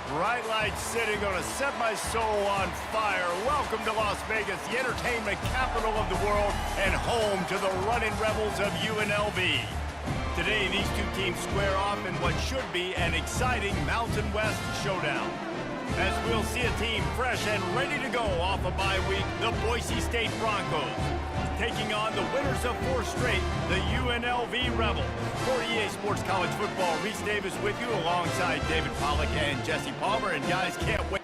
Bright lights city, gonna set my soul on fire. Welcome to Las Vegas, the entertainment capital of the world and home to the running rebels of UNLV. Today, these two teams square off in what should be an exciting Mountain West showdown. As we'll see a team fresh and ready to go off a bye week, the Boise State Broncos, taking on the winners of 4 straight, the UNLV Rebels. For EA Sports College Football, Reese Davis with you alongside David Pollack and Jesse Palmer. And guys, can't wait.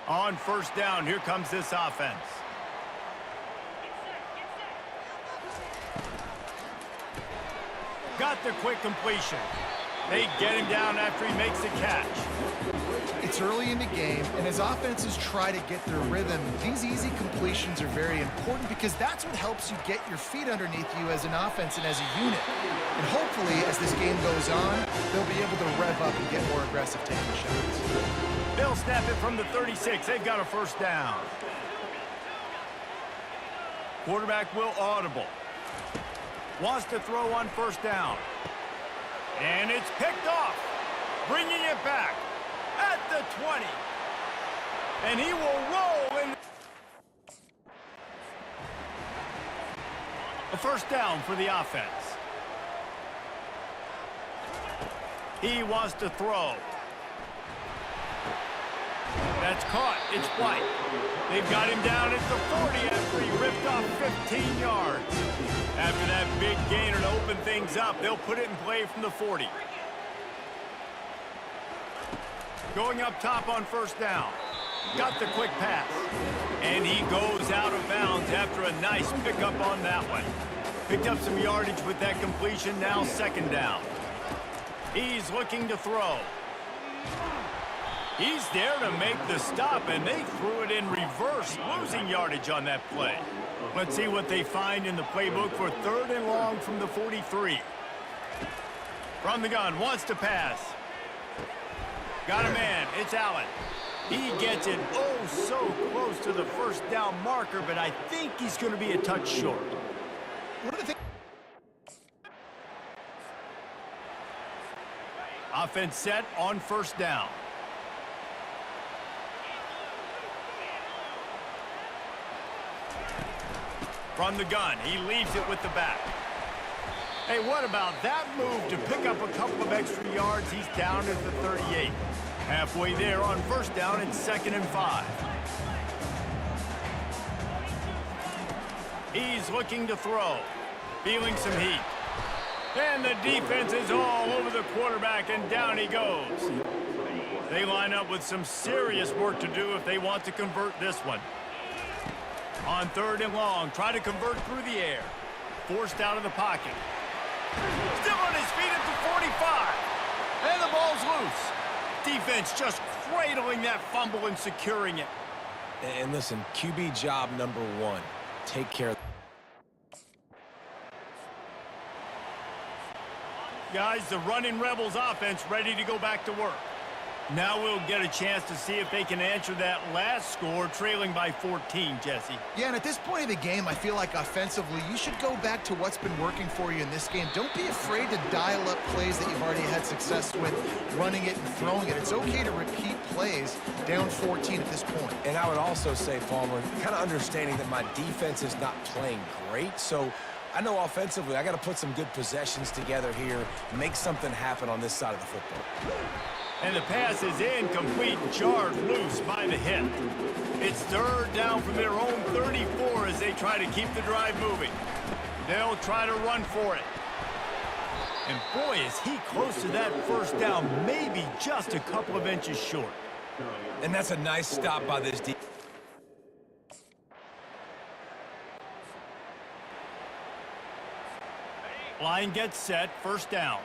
On first down, here comes this offense. Got the quick completion. They get him down after he makes the catch. It's early in the game, and as offenses try to get their rhythm, these easy completions are very important because that's what helps you get your feet underneath you as an offense and as a unit. And hopefully, as this game goes on, they'll be able to rev up and get more aggressive taking shots. They'll snap it from the 36. They've got a first down. Quarterback will audible. Wants to throw on first down. And it's picked off. Bringing it back at the 20. And he will roll in. A first down for the offense. He wants to throw. That's caught. It's White. They've got him down at the 40 after he ripped off 15 yards. After that big gainer to open things up, they'll put it in play from the 40. Going up top on first down. Got the quick pass. And he goes out of bounds after a nice pickup on that one. Picked up some yardage with that completion, now second down. He's looking to throw. He's there to make the stop, and they threw it in reverse, losing yardage on that play. Let's see what they find in the playbook for 3rd and long from the 43. From the gun, wants to pass. Got a man, it's Allen. He gets it oh so close to the first down marker, but I think he's going to be a touch short. What do they think? Offense set on first down. From the gun, he leaves it with the back. Hey, what about that move to pick up a couple of extra yards? He's down at the 38. Halfway there on first down, it's 2nd and 5. He's looking to throw. Feeling some heat. And the defense is all over the quarterback, and down he goes. They line up with some serious work to do if they want to convert this one. On 3rd and long, try to convert through the air. Forced out of the pocket. Still 5. And the ball's loose. Defense just cradling that fumble and securing it. And listen, QB job number 1. Take care of. Guys, the running Rebels offense ready to go back to work. Now we'll get a chance to see if they can answer that last score, trailing by 14, Jesse. Yeah, and at this point of the game, I feel like offensively, you should go back to what's been working for you in this game. Don't be afraid to dial up plays that you've already had success with, running it and throwing it. It's okay to repeat plays down 14 at this point. And I would also say, Palmer, kind of understanding that my defense is not playing great, so I know offensively I got to put some good possessions together here, make something happen on this side of the football. And the pass is incomplete, jarred loose by the hip. It's third down from their own 34 as they try to keep the drive moving. They'll try to run for it. And boy, is he close to that first down, maybe just a couple of inches short. And that's a nice stop by this defense. Line gets set, first down.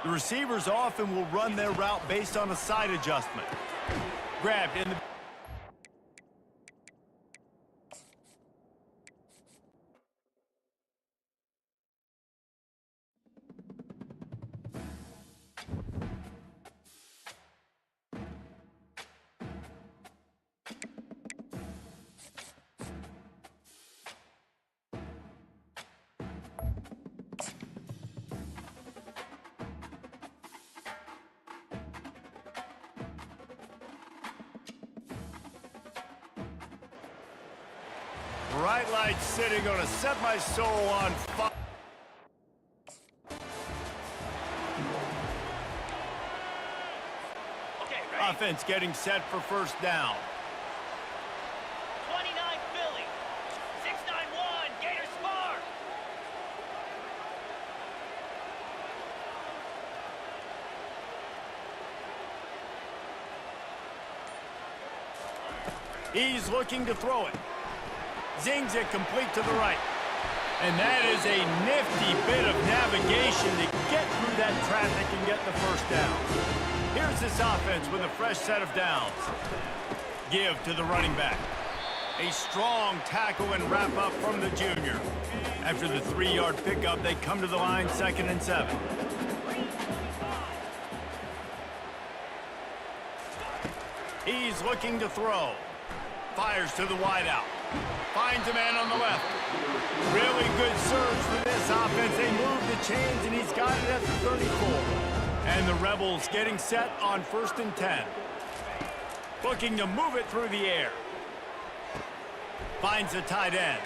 The receivers often will run their route based on a side adjustment. Grabbed in the... Bright light city, gonna set my soul on fire. Okay, ready? Offense getting set for first down. 29 Philly. 691 Gator Smart. He's looking to throw it. Zings it complete to the right. And that is a nifty bit of navigation to get through that traffic and get the first down. Here's this offense with a fresh set of downs. Give to the running back. A strong tackle and wrap up from the junior. After the 3-yard pickup, they come to the line, 2nd and 7. He's looking to throw. Fires to the wideout. Finds a man on the left. Really good surge for this offense. They move the chains, and he's got it at the 34. And the Rebels getting set on 1st and 10. Looking to move it through the air. Finds the tight end.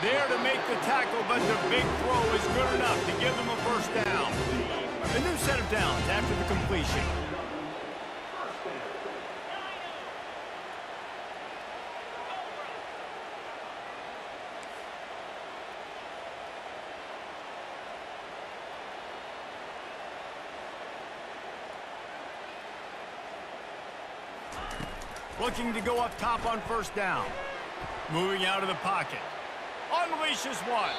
There to make the tackle, but the big throw is good enough to give them a first down. A new set of downs after the completion. Looking to go up top on first down. Moving out of the pocket. Unleashes one.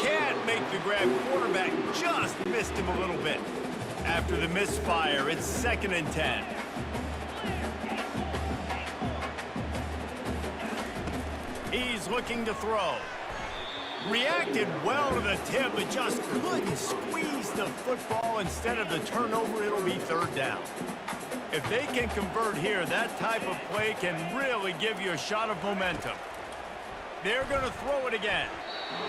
Can't make the grab. Quarterback just missed him a little bit. After the misfire, it's 2nd and 10. He's looking to throw. Reacted well to the tip, but just couldn't squeeze the football. Instead of the turnover, it'll be 3rd down. If they can convert here, that type of play can really give you a shot of momentum. They're going to throw it again.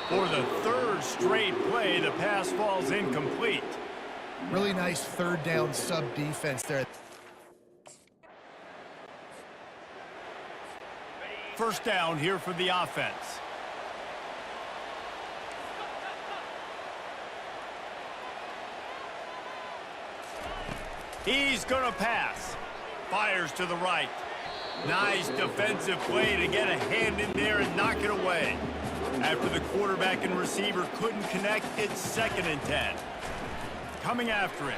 For the 3rd straight play, the pass falls incomplete. Really nice 3rd down sub-defense there. First down here for the offense. He's going to pass. Fires to the right. Nice defensive play to get a hand in there and knock it away. After the quarterback and receiver couldn't connect, it's 2nd and 10. Coming after it.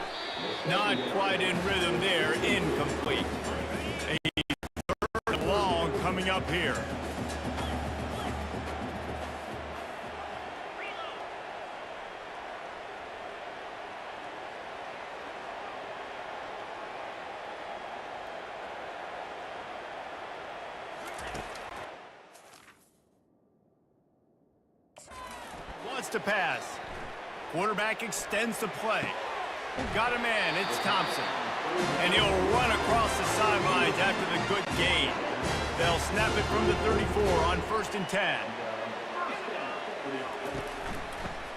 Not quite in rhythm there. Incomplete. A 3rd and long coming up here. wants to pass. Quarterback extends the play. Got a man, it's Thompson. And he'll run across the sidelines after the good gain. They'll snap it from the 34 on 1st and 10.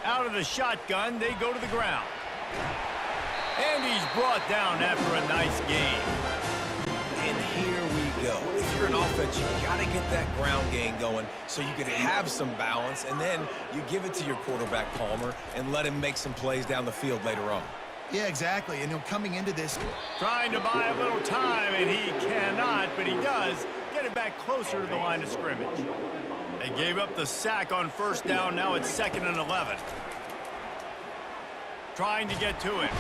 Out of the shotgun, they go to the ground. And he's brought down after a nice gain. And here we go. If you're an offense, you got to get that ground game going so you can have some balance, and then you give it to your quarterback, Palmer, and let him make some plays down the field later on. Yeah, exactly. And coming into this, Trying to buy a little time, and he cannot, but he does get it back closer to the line of scrimmage. They gave up the sack on 1st down. Now it's 2nd and 11. Trying to get to him.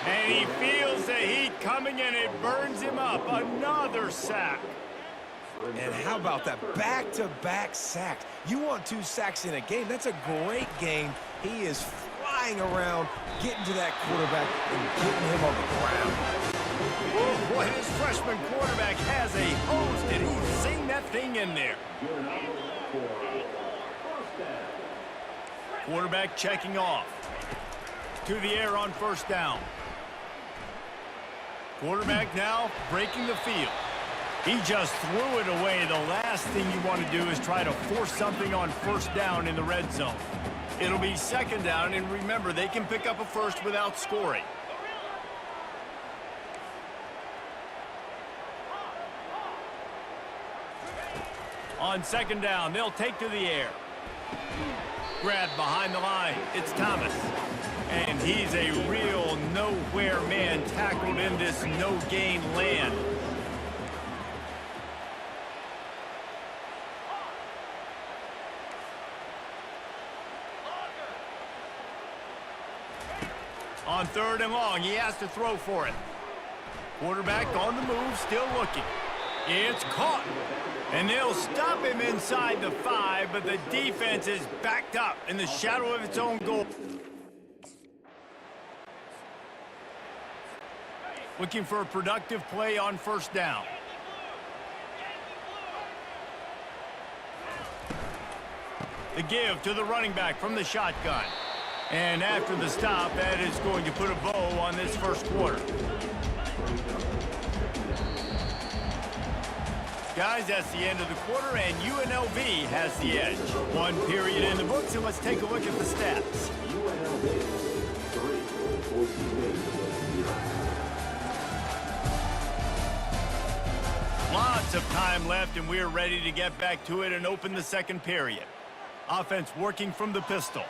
And he feels the heat coming, and it burns him up. Another sack. And how about that back-to-back sacks? You want 2 sacks in a game. That's a great game. He is flying around, getting to that quarterback and getting him on the ground. Ooh, boy, this freshman quarterback has a hose. Did he sing that thing in there? Quarterback checking off. To the air on 1st down. Quarterback now breaking the field. He just threw it away. The last thing you want to do is try to force something on 1st down in the red zone. It'll be 2nd down, and remember, they can pick up a first without scoring. On 2nd down, they'll take to the air. Grabbed behind the line, it's Thomas. And he's a real nowhere man tackled in this no-gain land. On 3rd and long, he has to throw for it. Quarterback on the move, still looking. It's caught. And they'll stop him inside the 5, but the defense is backed up in the shadow of its own goal. Looking for a productive play on 1st down. The give to the running back from the shotgun. And after the stop, that is going to put a bow on this 1st quarter. Guys, that's the end of the quarter, and UNLV has the edge. 1 period in the books, and let's take a look at the stats. Lots of time left, and we're ready to get back to it and open the 2nd period. Offense working from the pistol.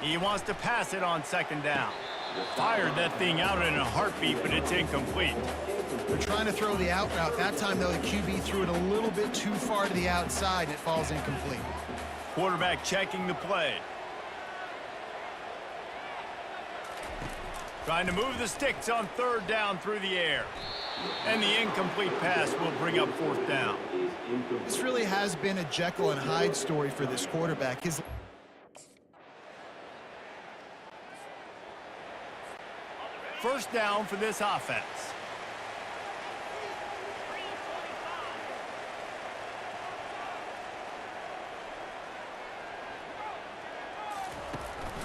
He wants to pass it on 2nd down. Fired that thing out in a heartbeat, but it's incomplete. they're trying to throw the out route. That time, though, the QB threw it a little bit too far to the outside. It falls incomplete. Quarterback checking the play. Trying to move the sticks on 3rd down through the air. And the incomplete pass will bring up 4th down. This really has been a Jekyll and Hyde story for this quarterback. His First down for this offense.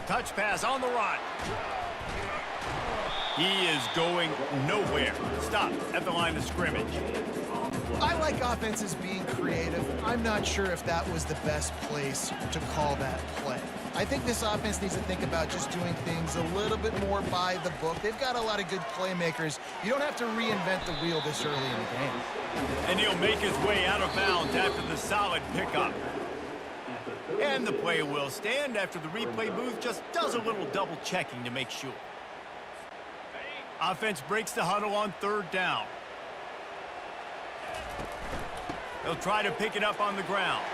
Touch pass on the run. He is going nowhere. Stop at the line of scrimmage. I like offenses being creative. I'm not sure if that was the best place to call that play. I think this offense needs to think about just doing things a little bit more by the book. They've got a lot of good playmakers. You don't have to reinvent the wheel this early in the game. And he'll make his way out of bounds after the solid pickup. And the play will stand after the replay booth just does a little double checking to make sure. Offense breaks the huddle on 3rd down. They'll try to pick it up on the ground.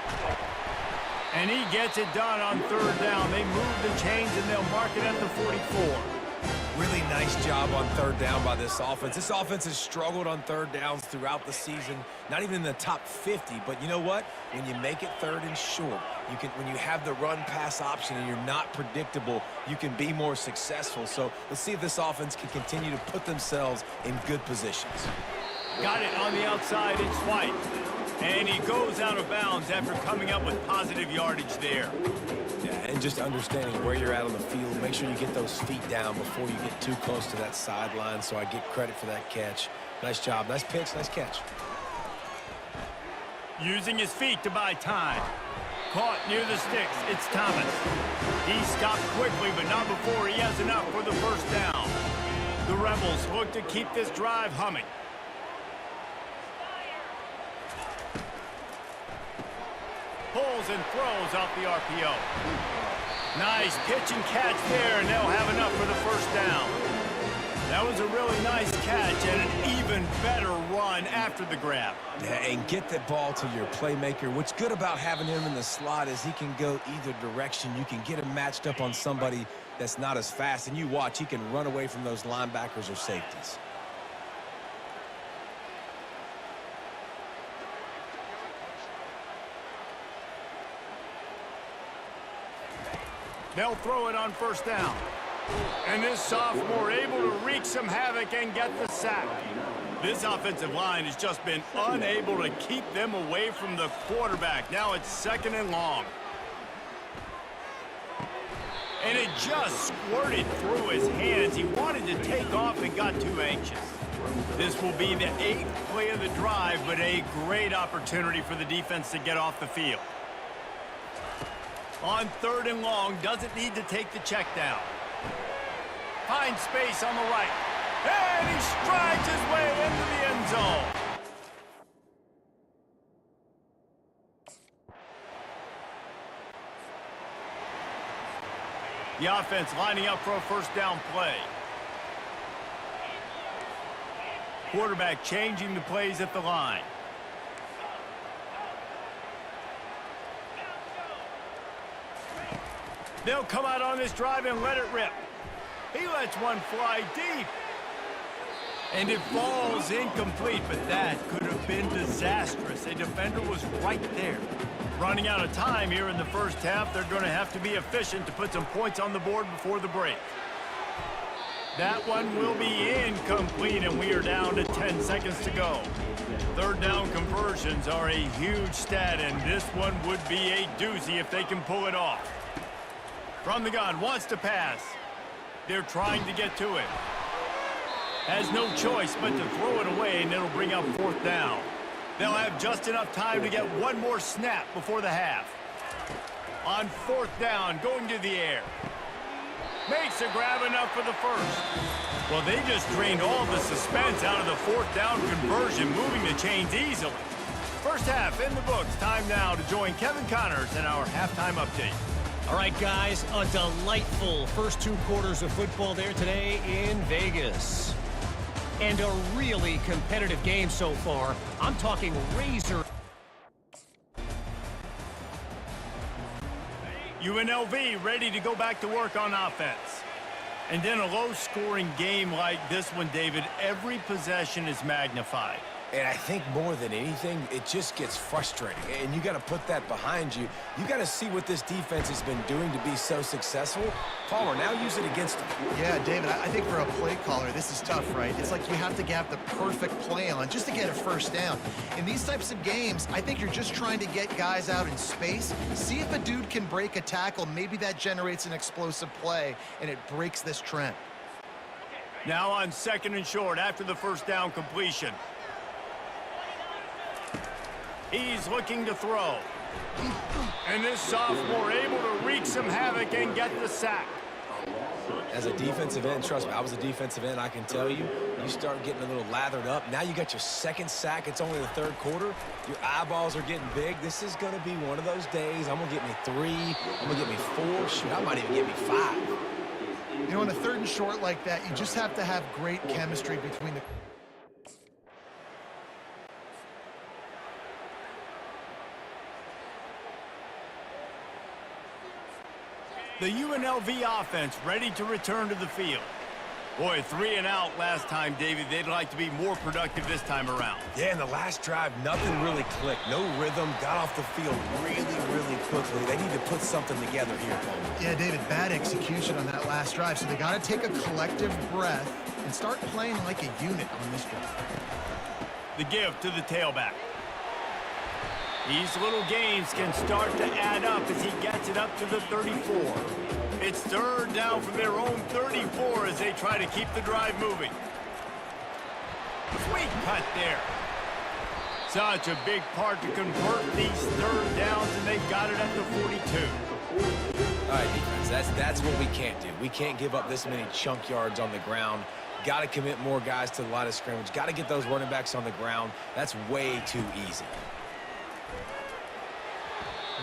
And he gets it done on 3rd down. They move the chains and they'll mark it at the 44. Really nice job on 3rd down by this offense. This offense has struggled on 3rd downs throughout the season. Not even in the top 50, but you know what? When you make it 3rd and short, when you have the run-pass option and you're not predictable, you can be more successful. So let's see if this offense can continue to put themselves in good positions. Got it on the outside. It's White. And he goes out of bounds after coming up with positive yardage there. Yeah, and just understanding where you're at on the field. Make sure you get those feet down before you get too close to that sideline, so I get credit for that catch. Nice job. Nice pitch. Nice catch. Using his feet to buy time. Caught near the sticks. It's Thomas. He stopped quickly, but not before he has enough for the first down. The Rebels look to keep this drive humming. Pulls and throws off the RPO. Nice pitch and catch there, and they'll have enough for the first down. That was a really nice catch and an even better run after the grab. Yeah, and get the ball to your playmaker. What's good about having him in the slot is he can go either direction. You can get him matched up on somebody that's not as fast, and you watch, he can run away from those linebackers or safeties. They'll throw it on first down. And this sophomore able to wreak some havoc and get the sack. This offensive line has just been unable to keep them away from the quarterback. Now it's 2nd and long. And it just squirted through his hands. He wanted to take off and got too anxious. This will be the 8th play of the drive, but a great opportunity for the defense to get off the field. On 3rd and long, doesn't need to take the check down. Finds space on the right. And he strides his way into the end zone. The offense lining up for a first down play. Quarterback changing the plays at the line. They'll come out on this drive and let it rip. He lets one fly deep. And it falls incomplete, but that could have been disastrous. A defender was right there. Running out of time here in the first half, they're going to have to be efficient to put some points on the board before the break. That one will be incomplete, and we are down to 10 seconds to go. 3rd down conversions are a huge stat, and this one would be a doozy if they can pull it off. From the gun, wants to pass. They're trying to get to it. Has no choice but to throw it away, and it'll bring up 4th down. They'll have just enough time to get one more snap before the half. On 4th down, going to the air. Makes a grab enough for the first. Well, they just drained all the suspense out of the 4th down conversion, moving the chains easily. First half in the books. Time now to join Kevin Connors in our halftime update. All right, guys, a delightful first 2 quarters of football there today in Vegas. And a really competitive game so far. I'm talking razor. UNLV ready to go back to work on offense. And in a low-scoring game like this one, David, every possession is magnified. And I think more than anything, it just gets frustrating. And you got to put that behind you. You got to see what this defense has been doing to be so successful. Palmer, now use it against them. Yeah, David, I think for a play caller, this is tough, right? It's like you have to have the perfect play on just to get a first down. In these types of games, I think you're just trying to get guys out in space, see if a dude can break a tackle. Maybe that generates an explosive play, and it breaks this trend. Now on 2nd and short after the first down completion. He's looking to throw. And this sophomore able to wreak some havoc and get the sack. As a defensive end, trust me, I was a defensive end, I can tell you, you start getting a little lathered up. Now you got your 2nd sack. It's only the 3rd quarter. Your eyeballs are getting big. This is going to be one of those days. I'm going to get me 3. I'm going to get me 4. Shoot, I might even get me 5. You know, on a 3rd and short like that, you just have to have great chemistry between the... The UNLV offense ready to return to the field. Boy, 3 and out last time, David. They'd like to be more productive this time around. Yeah, in the last drive, nothing really clicked. No rhythm, got off the field really quickly. They need to put something together here, Paul. Yeah, David, bad execution on that last drive, so they got to take a collective breath and start playing like a unit on this drive. The give to the tailback. These little gains can start to add up as he gets it up to the 34. It's third down from their own 34 as they try to keep the drive moving. Sweet cut there. Such a big part to convert these third downs, and they've got it at the 42. All right, defense, that's what we can't do. We can't give up this many chunk yards on the ground. Got to commit more guys to the line of scrimmage. Got to get those running backs on the ground. That's way too easy.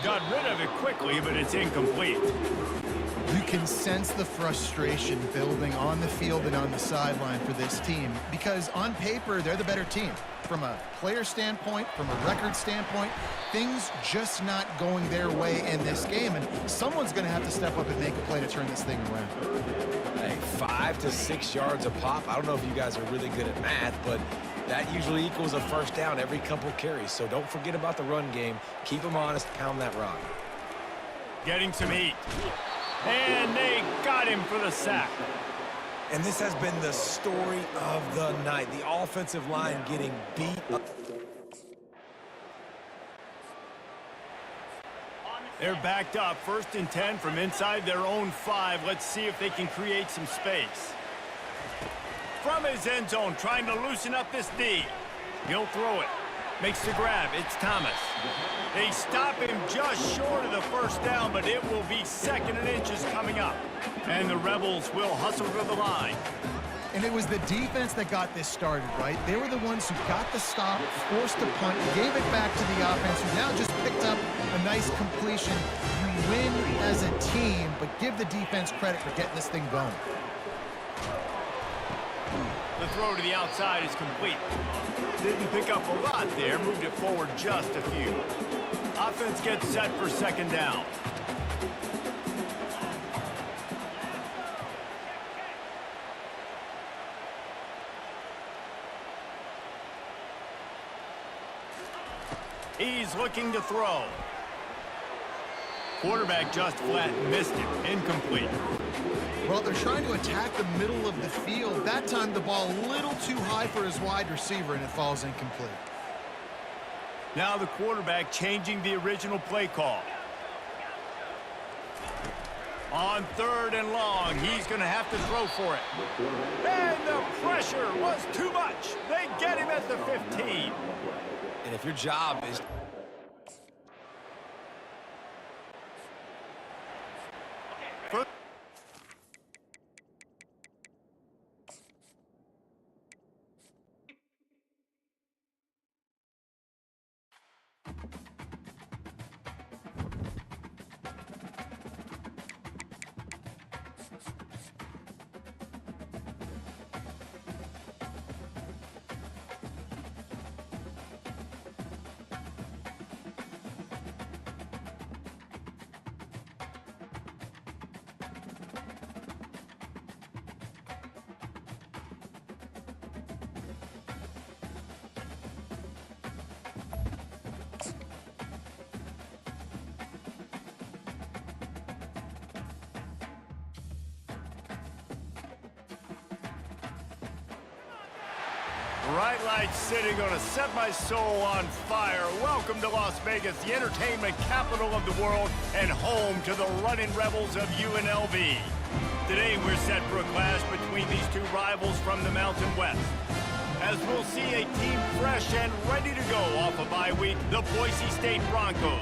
Got rid of it quickly, but it's incomplete. You can sense the frustration building on the field and on the sideline for this team because on paper, they're the better team. From a player standpoint, from a record standpoint, things just not going their way in this game, and someone's going to have to step up and make a play to turn this thing around. Hey, 5 to 6 yards a pop. I don't know if you guys are really good at math, but that usually equals a first down every couple carries. So don't forget about the run game. Keep them honest. Pound that rock. Getting some heat. And they got him for the sack. And this has been the story of the night. The offensive line getting beat up. They're backed up, 1st and 10 from inside their own 5. Let's see if they can create some space. From his end zone, trying to loosen up this D. He'll throw it. Makes the grab. It's Thomas. They stop him just short of the first down, but it will be 2nd and inches coming up. And the Rebels will hustle to the line. And it was the defense that got this started, right? They were the ones who got the stop, forced the punt, gave it back to the offense, who now just picked up a nice completion. You win as a team, but give the defense credit for getting this thing going. The throw to the outside is complete. Didn't pick up a lot there, moved it forward just a few. Offense gets set for 2nd down. He's looking to throw. Quarterback just flat missed it. Incomplete. Well, they're trying to attack the middle of the field. That time the ball a little too high for his wide receiver, and it falls incomplete. Now the quarterback changing the original play call. On 3rd and long, he's going to have to throw for it. And the pressure was too much. They get him at the 15. And if your job is... Bright Light City gonna set my soul on fire. Welcome to Las Vegas, the entertainment capital of the world and home to the running rebels of UNLV. Today we're set for a clash between these two rivals from the Mountain West. As we'll see a team fresh and ready to go off a bye week, the Boise State Broncos,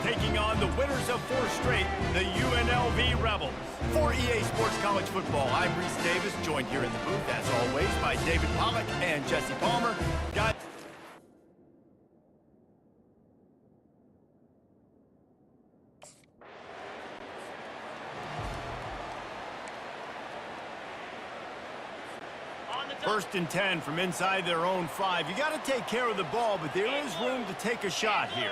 taking on the winners of 4 straight, the UNLV Rebels. For EA Sports College Football, I'm Reese Davis, joined here in the booth, as always, by David Pollack and Jesse Palmer. Guys, First and 10 from inside their own 5. You got to take care of the ball, but there is room to take a shot here.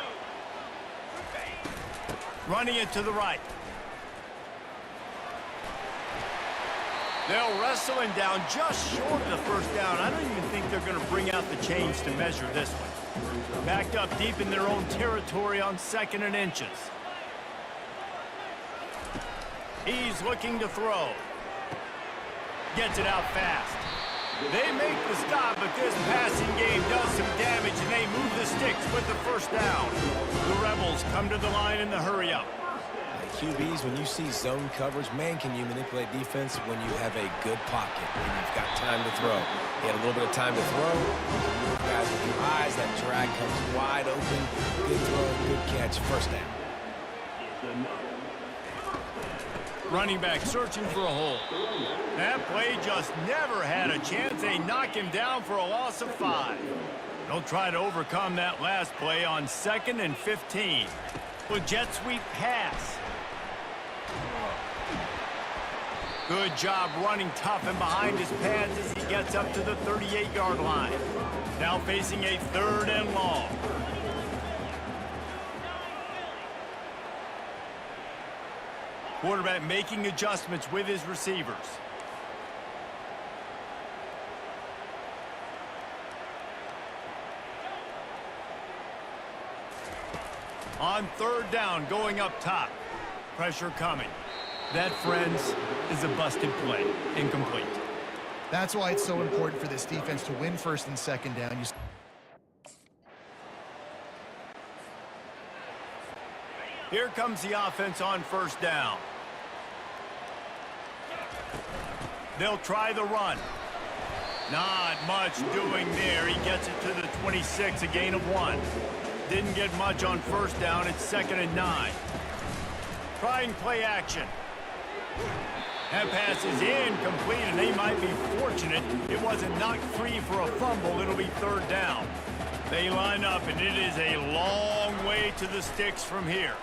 Running it to the right. They'll wrestle him down just short of the first down. I don't even think they're going to bring out the chains to measure this one. Backed up deep in their own territory on 2nd and inches. He's looking to throw. Gets it out fast. They make the stop, but this passing game does some damage, and they move the sticks with the first down. The Rebels come to the line in the hurry-up. QBs, when you see zone coverage, man, can you manipulate defense when you have a good pocket and you've got time to throw. He had a little bit of time to throw. You guys with your eyes, that drag comes wide open. Good throw, good catch, first down. Running back searching for a hole. That play just never had a chance. They knock him down for a loss of 5. They'll try to overcome that last play on 2nd and 15. With jet sweep pass. Good job running tough and behind his pads as he gets up to the 38-yard line. Now facing a 3rd and long. Quarterback making adjustments with his receivers. On 3rd down, going up top. Pressure coming. That, friends, is a busted play. Incomplete. That's why it's so important for this defense to win 1st and 2nd down. Here comes the offense on 1st down. They'll try the run. Not much doing there. He gets it to the 26, a gain of 1. Didn't get much on 1st down. It's 2nd and 9. Trying play action. That pass is incomplete, and they might be fortunate it wasn't knocked free for a fumble. It'll be 3rd down. They line up, and it is a long way to the sticks from here.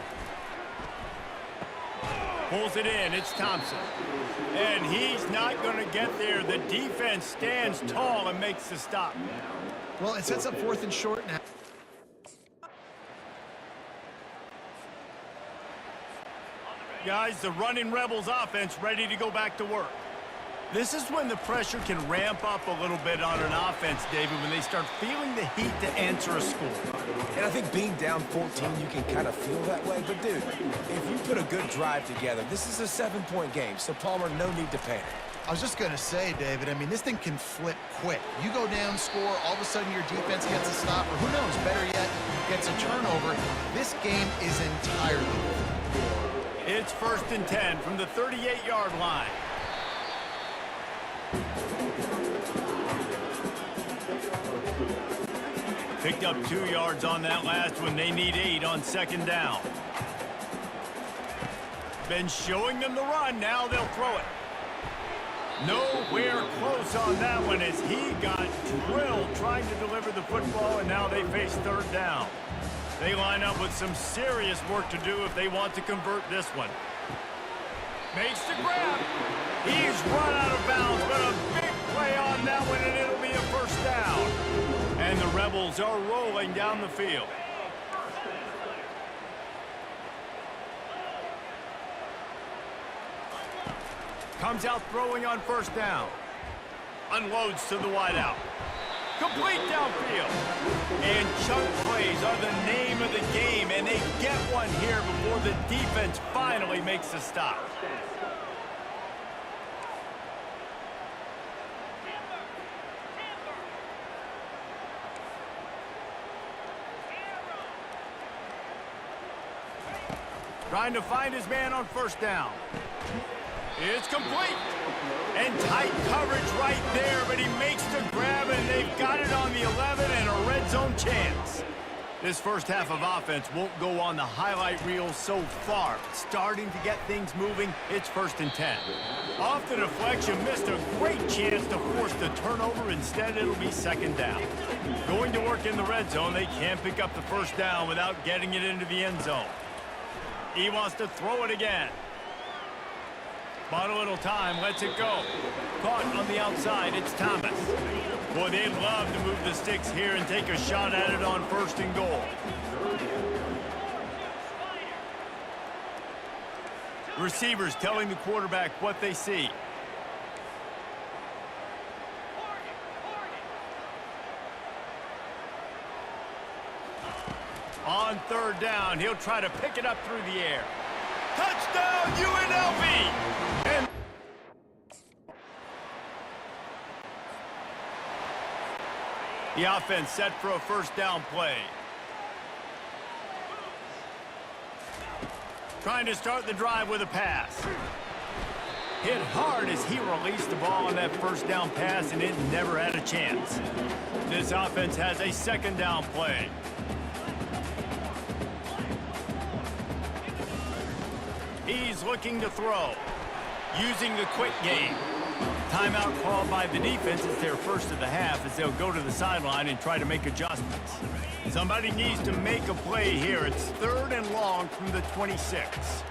Pulls it in. It's Thompson. And he's not going to get there. The defense stands tall and makes the stop. Well, it sets up 4th and short now. Guys, the running Rebels offense ready to go back to work. This is when the pressure can ramp up a little bit on an offense, David, when they start feeling the heat to answer a score. And I think being down 14, you can kind of feel that way. But, dude, if you put a good drive together, this is a 7-point game. So, Palmer, no need to panic. I was just going to say, David, I mean, this thing can flip quick. You go down, score, all of a sudden your defense gets a stop, or who knows, better yet, gets a turnover. This game is entirely different. It's 1st and 10 from the 38-yard line. Picked up 2 yards on that last one. They need 8 on 2nd down. Been showing them the run. Now they'll throw it. Nowhere close on that one as he got drilled trying to deliver the football, and now they face 3rd down. They line up with some serious work to do if they want to convert this one. Makes the grab. He's run out of bounds, but a big play on that one, and it'll be a 1st down. And the Rebels are rolling down the field. Comes out throwing on 1st down. Unloads to the wideout. Complete downfield. And chunk plays are the name of the game, and they get one here before the defense finally makes a stop. Trying to find his man on 1st down. It's complete. And tight coverage right there, but he makes the grab, and they've got it on the 11 and a red zone chance. This first half of offense won't go on the highlight reel so far. Starting to get things moving, it's 1st and 10. Off the deflection, missed a great chance to force the turnover. Instead, it'll be 2nd down. Going to work in the red zone, they can't pick up the 1st down without getting it into the end zone. He wants to throw it again. Bought a little time, lets it go. Caught on the outside, it's Thomas. Boy, they'd love to move the sticks here and take a shot at it on 1st and goal. Receivers telling the quarterback what they see. On 3rd down, he'll try to pick it up through the air. Touchdown, UNLV! And the offense set for a 1st down play. Trying to start the drive with a pass. Hit hard as he released the ball on that first down pass, and it never had a chance. This offense has a second down play. He's looking to throw, using the quick game. Timeout called by the defense. It's their first of the half as they'll go to the sideline and try to make adjustments. Somebody needs to make a play here. It's 3rd and long from the 26.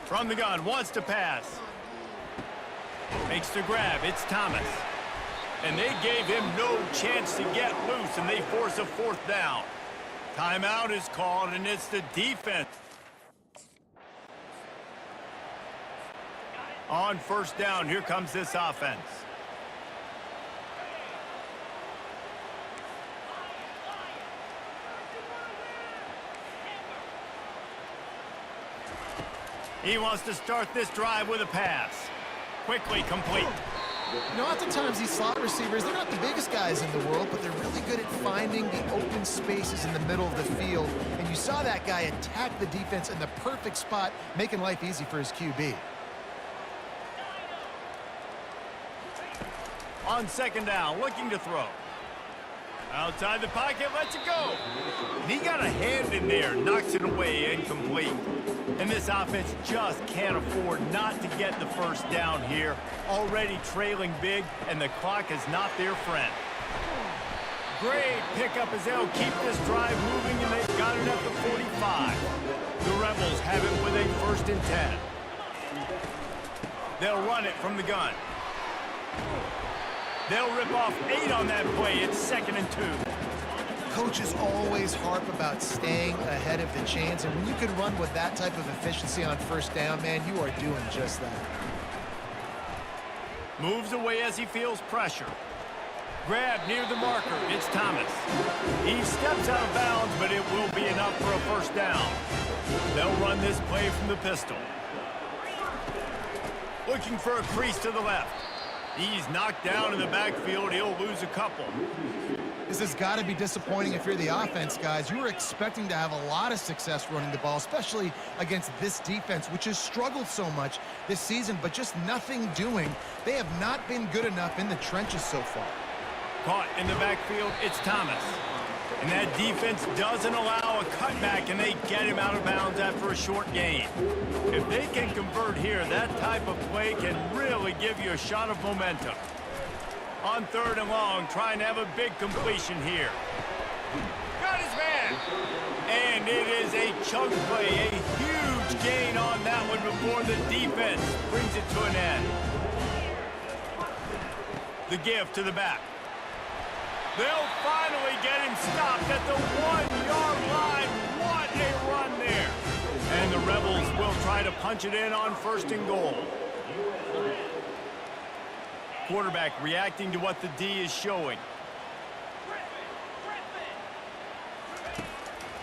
From the gun, wants to pass. Makes the grab. It's Thomas. And they gave him no chance to get loose, and they force a 4th down. Timeout is called, and it's the defense. On 1st down, here comes this offense. He wants to start this drive with a pass. Quickly complete. You know, oftentimes these slot receivers, they're not the biggest guys in the world, but they're really good at finding the open spaces in the middle of the field. And you saw that guy attack the defense in the perfect spot, making life easy for his QB. On 2nd down, looking to throw. Outside the pocket, lets it go. And he got a hand in there, knocks it away, incomplete. And this offense just can't afford not to get the 1st down here. Already trailing big, and the clock is not their friend. Great pickup as they'll keep this drive moving, and they've got it at the 45. The Rebels have it with a 1st and 10. They'll run it from the gun. They'll rip off 8 on that play. It's 2nd and 2. Coaches always harp about staying ahead of the chains, and when you can run with that type of efficiency on 1st down, man, you are doing just that. Moves away as he feels pressure. Grab near the marker. It's Thomas. He steps out of bounds, but it will be enough for a 1st down. They'll run this play from the pistol. Looking for a crease to the left. He's knocked down in the backfield. He'll lose a couple. This has got to be disappointing if you're the offense, guys. You were expecting to have a lot of success running the ball, especially against this defense, which has struggled so much this season, but just nothing doing. They have not been good enough in the trenches so far. Caught in the backfield, it's Thomas. And that defense doesn't allow a cutback, and they get him out of bounds after a short gain. If they can convert here, that type of play can really give you a shot of momentum. On 3rd and long, trying to have a big completion here. Got his man! And it is a chunk play, a huge gain on that one before the defense brings it to an end. The give to the back. They'll finally get him stopped at the 1-yard line. What a run there. And the Rebels will try to punch it in on 1st and goal. Quarterback reacting to what the D is showing.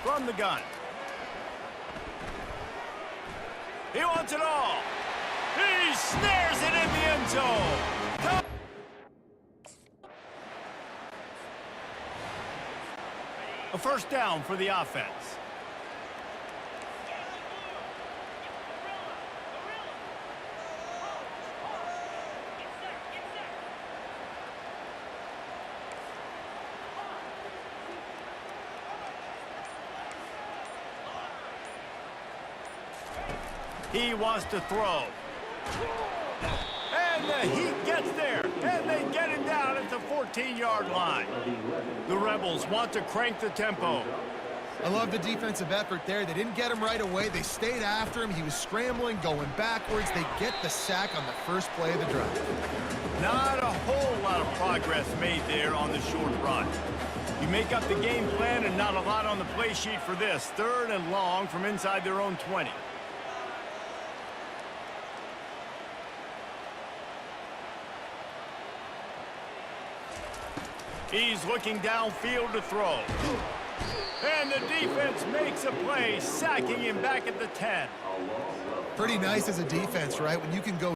From the gun. He wants it all. He snares it in the end zone. A 1st down for the offense. He wants to throw. And the Heat gets there, and they get him down at the 14-yard line. The Rebels want to crank the tempo. I love the defensive effort there. They didn't get him right away. They stayed after him. He was scrambling, going backwards. They get the sack on the first play of the drive. Not a whole lot of progress made there on the short run. You make up the game plan and not a lot on the play sheet for this. 3rd and long from inside their own 20. He's looking downfield to throw. And the defense makes a play, sacking him back at the 10. Pretty nice as a defense, right? When you can go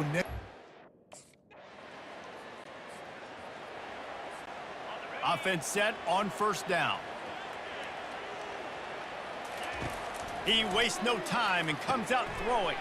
offense set on first down. He wastes no time and comes out throwing.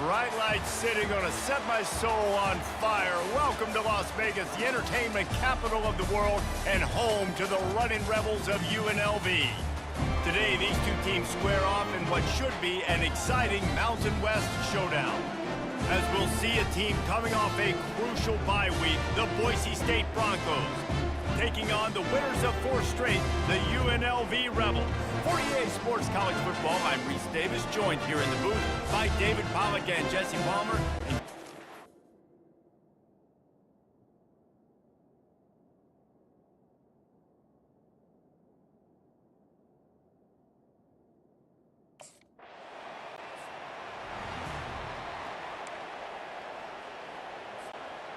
Bright lights city gonna set my soul on fire. Welcome to Las Vegas, the entertainment capital of the world and home to the running rebels of UNLV. Today, these two teams square off in what should be an exciting Mountain West showdown. As we'll see a team coming off a crucial bye week, the Boise State Broncos, taking on the winners of 4 straight, the UNLV Rebels. For EA Sports College Football, I'm Reese Davis, joined here in the booth by David Pollack and Jesse Palmer.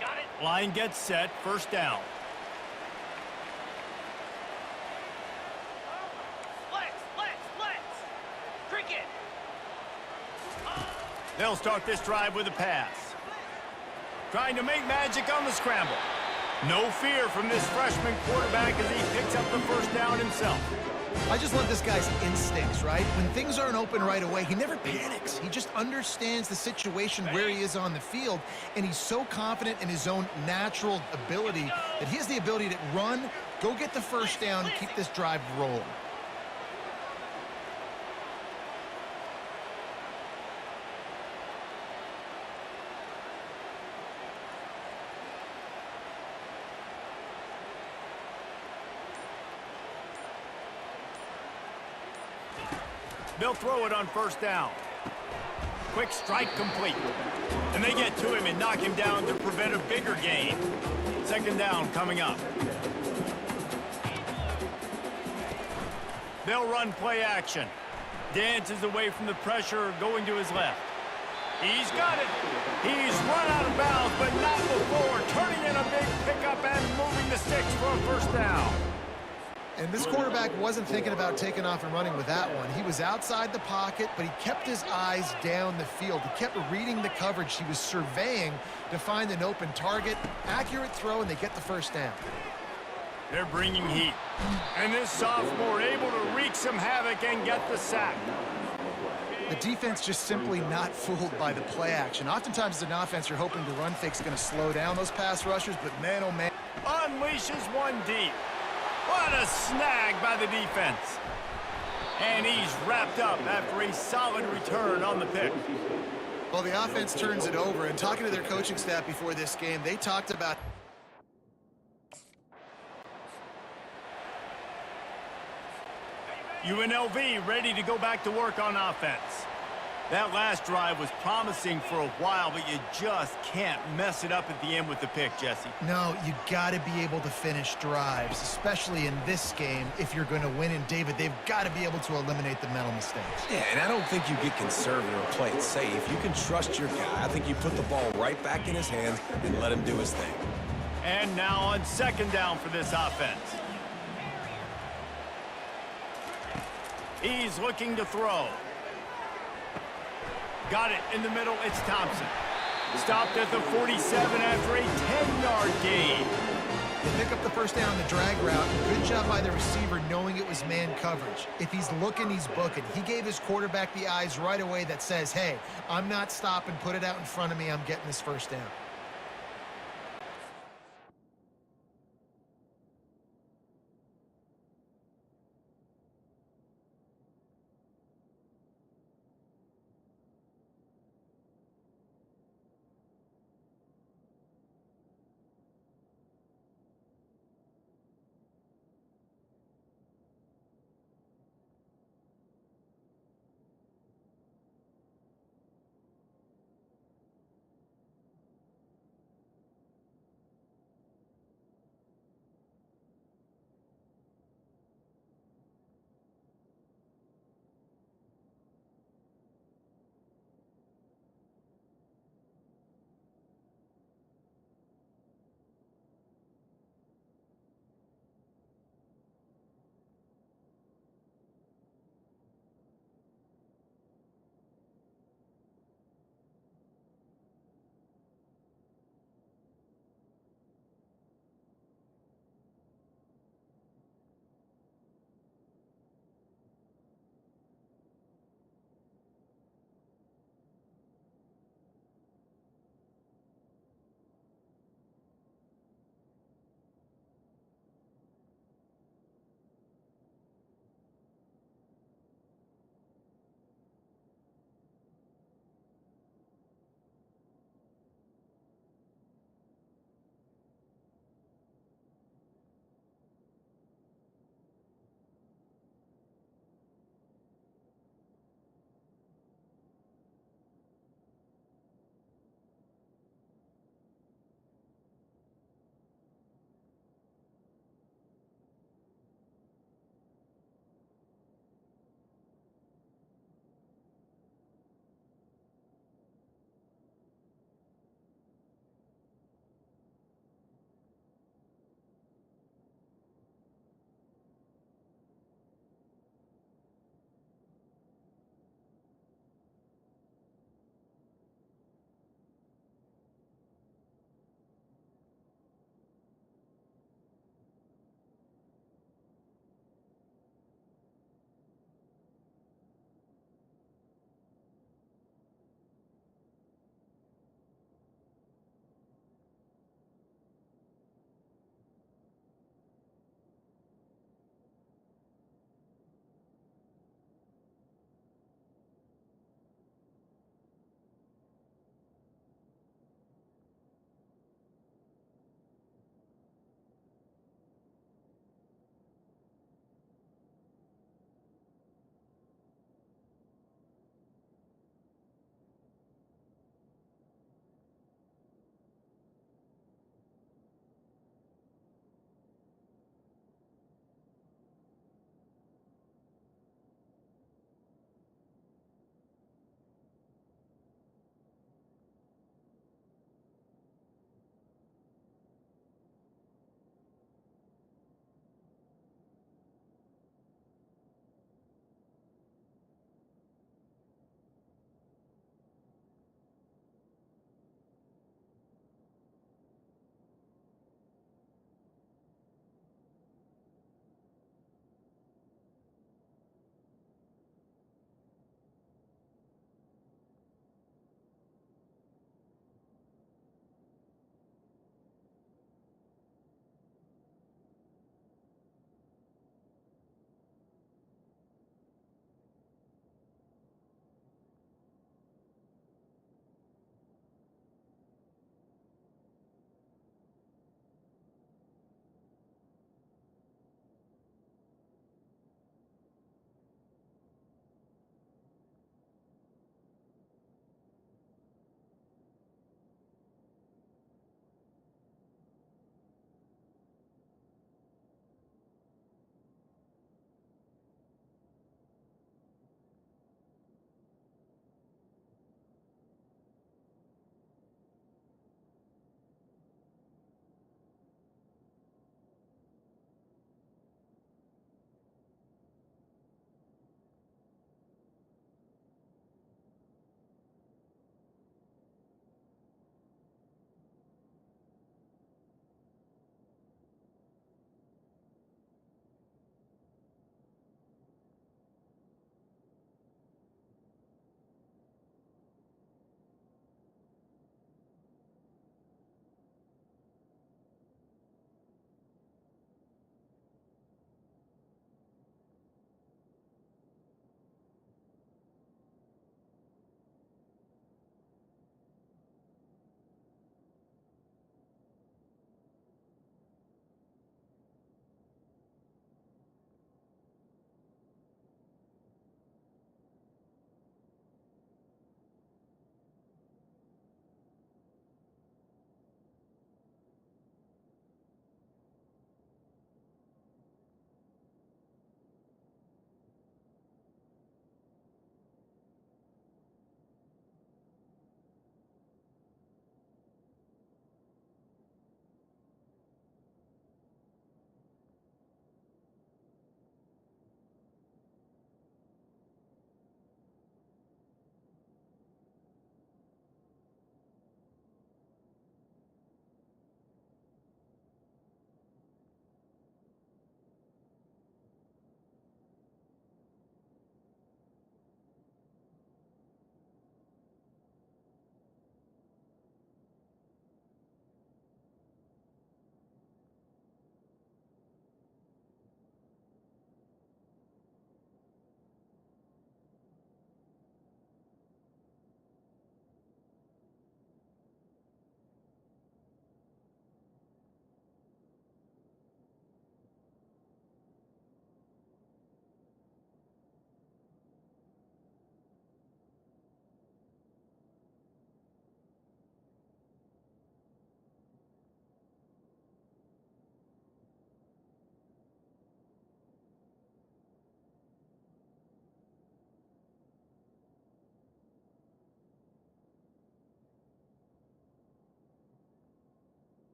Got it. Line gets set, first down. Let's. Cricket. They'll start this drive with a pass. Trying to make magic on the scramble. No fear from this freshman quarterback as he picks up the first down himself. I just love this guy's instincts, right? When things aren't open right away, he never panics. He just understands the situation where he is on the field, and he's so confident in his own natural ability that he has the ability to run, go get the first down, and keep this drive rolling. They'll throw it on first down. Quick strike complete. And they get to him and knock him down to prevent a bigger gain. Second down coming up. They'll run play action. Dances away from the pressure, going to his left. He's got it. He's run out of bounds, but not before. Turning in a big pickup and moving the sticks for a first down. And this quarterback wasn't thinking about taking off and running with that one. He was outside the pocket, but he kept his eyes down the field. He kept reading the coverage. He was surveying to find an open target. Accurate throw, and they get the first down. They're bringing heat. And this sophomore able to wreak some havoc and get the sack. The defense just simply not fooled by the play action. Oftentimes as an offense, you're hoping the run fake's going to slow down those pass rushers, but man, oh man. Unleashes one deep. What a snag by the defense. And he's wrapped up after a solid return on the pick. Well, the offense turns it over, and talking to their coaching staff before this game, they talked about UNLV ready to go back to work on offense. That last drive was promising for a while, but you just can't mess it up at the end with the pick, Jesse. no, you got to be able to finish drives, especially in this game if you're going to win. And David, they've got to be able to eliminate the mental mistakes. Yeah, and I don't think you get conservative or play it safe. You can trust your guy. I think you put the ball right back in his hands and let him do his thing. And now on second down for this offense. He's looking to throw. Got it in the middle, it's Thompson. Stopped at the 47 after a 10-yard gain. They pick up the first down on the drag route. Good job by the receiver knowing it was man coverage. If he's looking, he's booking. He gave his quarterback the eyes right away that says, hey, I'm not stopping, put it out in front of me, I'm getting this first down.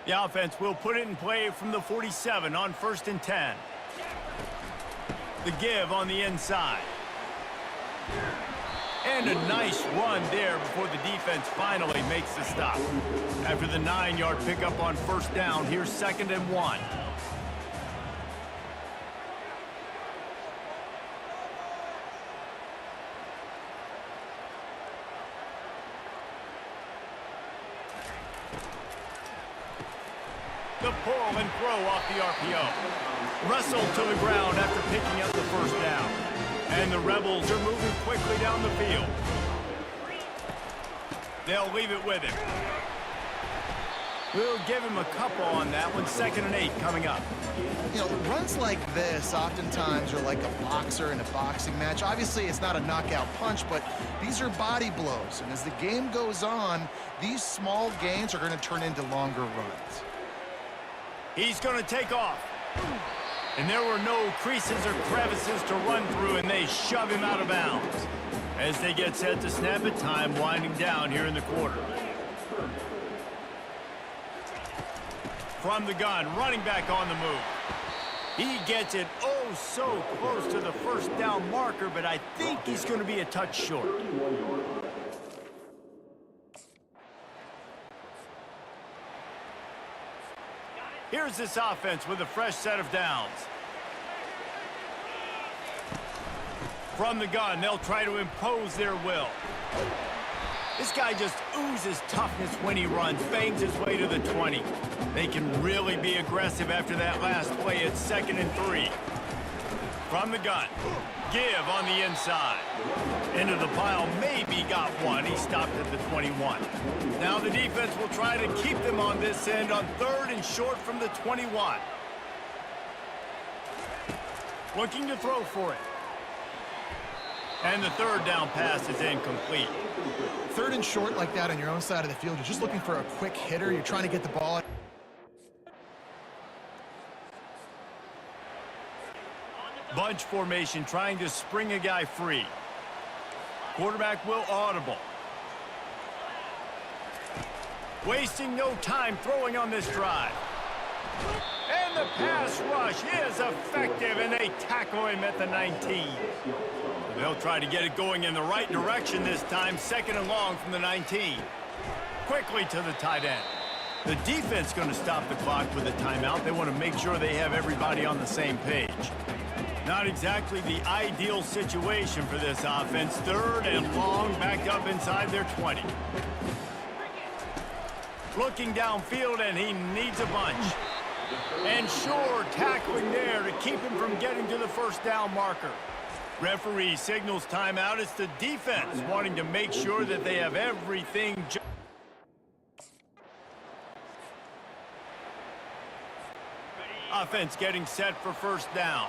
The offense will put it in play from the 47 on 1st and 10. The give on the inside. And a nice run there before the defense finally makes the stop. After the 9-yard pickup on 1st down, here's 2nd and 1. The pull and throw off the RPO. Wrestled to the ground after picking up the 1st down. And the Rebels are moving quickly down the field. They'll leave it with him. We'll give him a couple on that one. 2nd and 8 coming up. You know, runs like this oftentimes are like a boxer in a boxing match. Obviously, it's not a knockout punch, but these are body blows. And as the game goes on, these small gains are going to turn into longer runs. He's going to take off. And there were no creases or crevices to run through, and they shove him out of bounds. As they get set to snap it, time winding down here in the quarter. From the gun, running back on the move. He gets it oh so close to the 1st down marker, but I think he's going to be a touch short. Here's this offense with a fresh set of downs. From the gun, they'll try to impose their will. This guy just oozes toughness when he runs, bangs his way to the 20. They can really be aggressive after that last play. It's 2nd and 3. From the gun, give on the inside. Into the pile, maybe got one. He stopped at the 21. Now the defense will try to keep them on this end on 3rd and short from the 21. Looking to throw for it. And the 3rd down pass is incomplete. 3rd and short like that on your own side of the field, you're just looking for a quick hitter. You're trying to get the ball. Bunch formation, trying to spring a guy free. Quarterback will audible. Wasting no time throwing on this drive. And the pass rush is effective, and they tackle him at the 19. They'll try to get it going in the right direction this time. 2nd and long from the 19. Quickly to the tight end. The defense going to stop the clock with a timeout. They want to make sure they have everybody on the same page. Not exactly the ideal situation for this offense. 3rd and long, back up inside their 20. Looking downfield, and he needs a bunch. And sure, tackling there to keep him from getting to the 1st down marker. Referee signals timeout. It's the defense wanting to make sure that they have everything. Offense getting set for 1st down.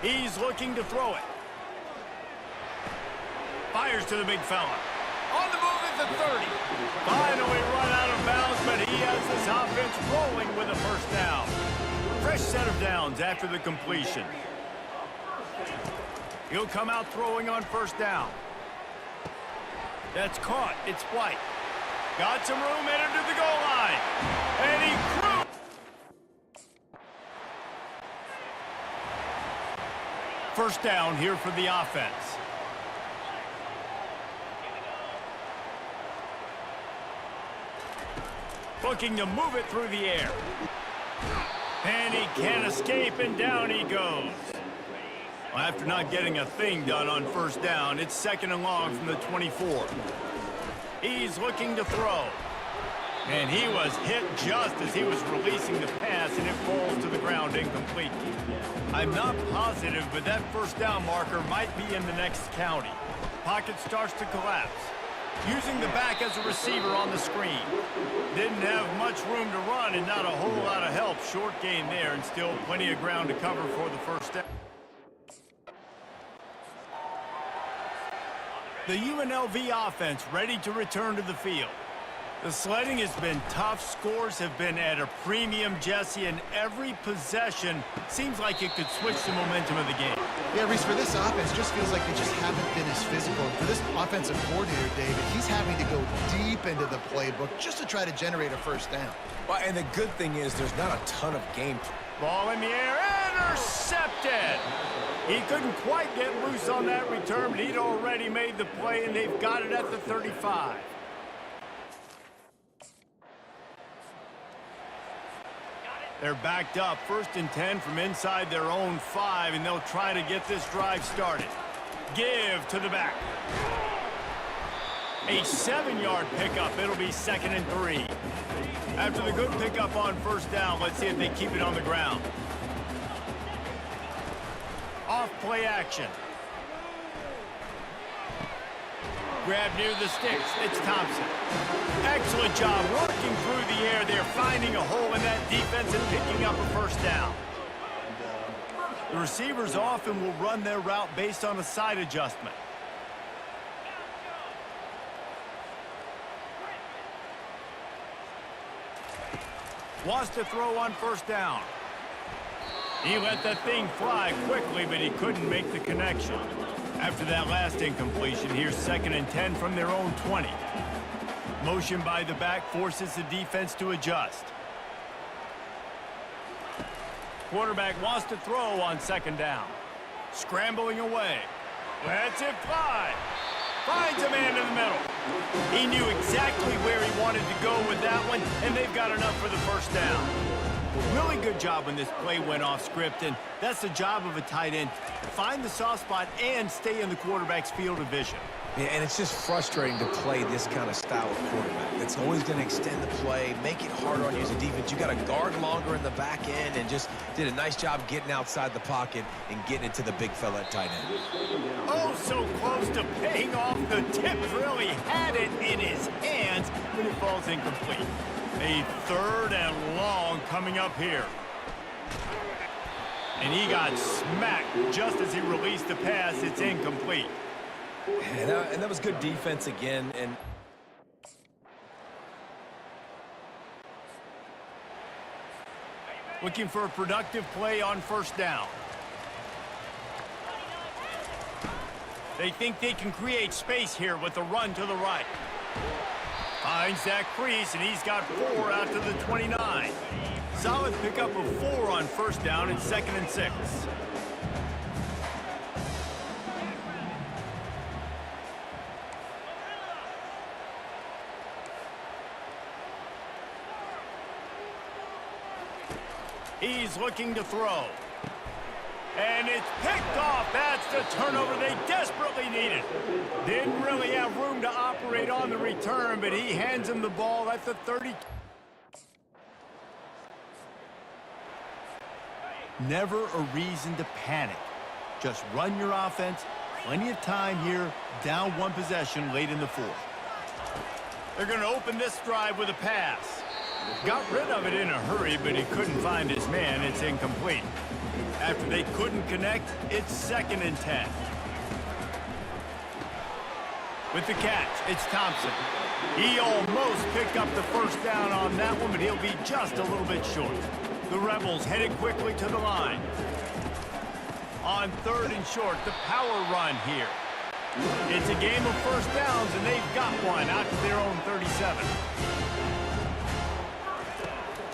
He's looking to throw it. Fires to the big fella. On the move at the 30. Finally run out of bounds, but he has this offense rolling with a 1st down. Fresh set of downs after the completion. He'll come out throwing on 1st down. That's caught. It's White. Got some room, headed to the goal line. And he threw. First down here for the offense. Looking to move it through the air. And he can't escape, and down he goes. Well, after not getting a thing done on 1st down, it's 2nd and long from the 24. He's looking to throw. And he was hit just as he was releasing the pass, and it falls to the ground incomplete. I'm not positive, but that 1st down marker might be in the next county. Pocket starts to collapse. Using the back as a receiver on the screen. Didn't have much room to run and not a whole lot of help. Short game there, and still plenty of ground to cover for the 1st down. The UNLV offense ready to return to the field. The sledding has been tough. Scores have been at a premium, Jesse, and every possession seems like it could switch the momentum of the game. Yeah, Reese, for this offense, just feels like they just haven't been as physical. And for this offensive coordinator, David, he's having to go deep into the playbook just to try to generate a first down. Well, and the good thing is there's not a ton of game. Ball in the air, intercepted! He couldn't quite get loose on that return, but he'd already made the play, and they've got it at the 35. They're backed up, 1st and 10 from inside their own 5, and they'll try to get this drive started. Give to the back. A 7-yard pickup. It'll be 2nd and 3. After the good pickup on 1st down, let's see if they keep it on the ground. Off play action. Grab near the sticks. It's Thompson. Excellent job working through the air. They're finding a hole in that defense and picking up a 1st down. The receivers often will run their route based on a side adjustment. Wants to throw on 1st down. He let that thing fly quickly, but he couldn't make the connection. After that last incompletion, here's 2nd and 10 from their own 20. Motion by the back forces the defense to adjust. Quarterback wants to throw on 2nd down. Scrambling away. Lets it fly. Finds a man in the middle. He knew exactly where he wanted to go with that one, and they've got enough for the 1st down. Really good job when this play went off script, and that's the job of a tight end. Find the soft spot and stay in the quarterback's field of vision. Yeah, and it's just frustrating to play this kind of style of quarterback. It's always going to extend the play, make it harder on you as a defense. You got to guard longer in the back end, and just did a nice job getting outside the pocket and getting it to the big fella at tight end. Oh, so close to paying off. The tip really had it in his hands when it falls incomplete. A 3rd and long coming up here. And he got smacked just as he released the pass. It's incomplete. And that was good defense again. And looking for a productive play on 1st down. They think they can create space here with a run to the right. Finds that crease, and he's got 4 out to the 29. Solid pickup of 4 on 1st down and 2nd and 6. He's looking to throw. And it's picked off. That's the turnover they desperately needed. Didn't really have room to operate on the return, but he hands him the ball at the 30. Never a reason to panic. Just run your offense. Plenty of time here. Down 1 possession late in the 4th. They're going to open this drive with a pass. Got rid of it in a hurry, but he couldn't find his man. It's incomplete. After they couldn't connect, it's 2nd and 10. With the catch, it's Thompson. He almost picked up the 1st down on that one, but he'll be just a little bit short. The Rebels headed quickly to the line. On 3rd and short, the power run here. It's a game of 1st downs, and they've got one out to their own 37.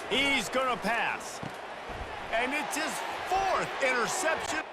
He's going to pass. And it's his 4th interception.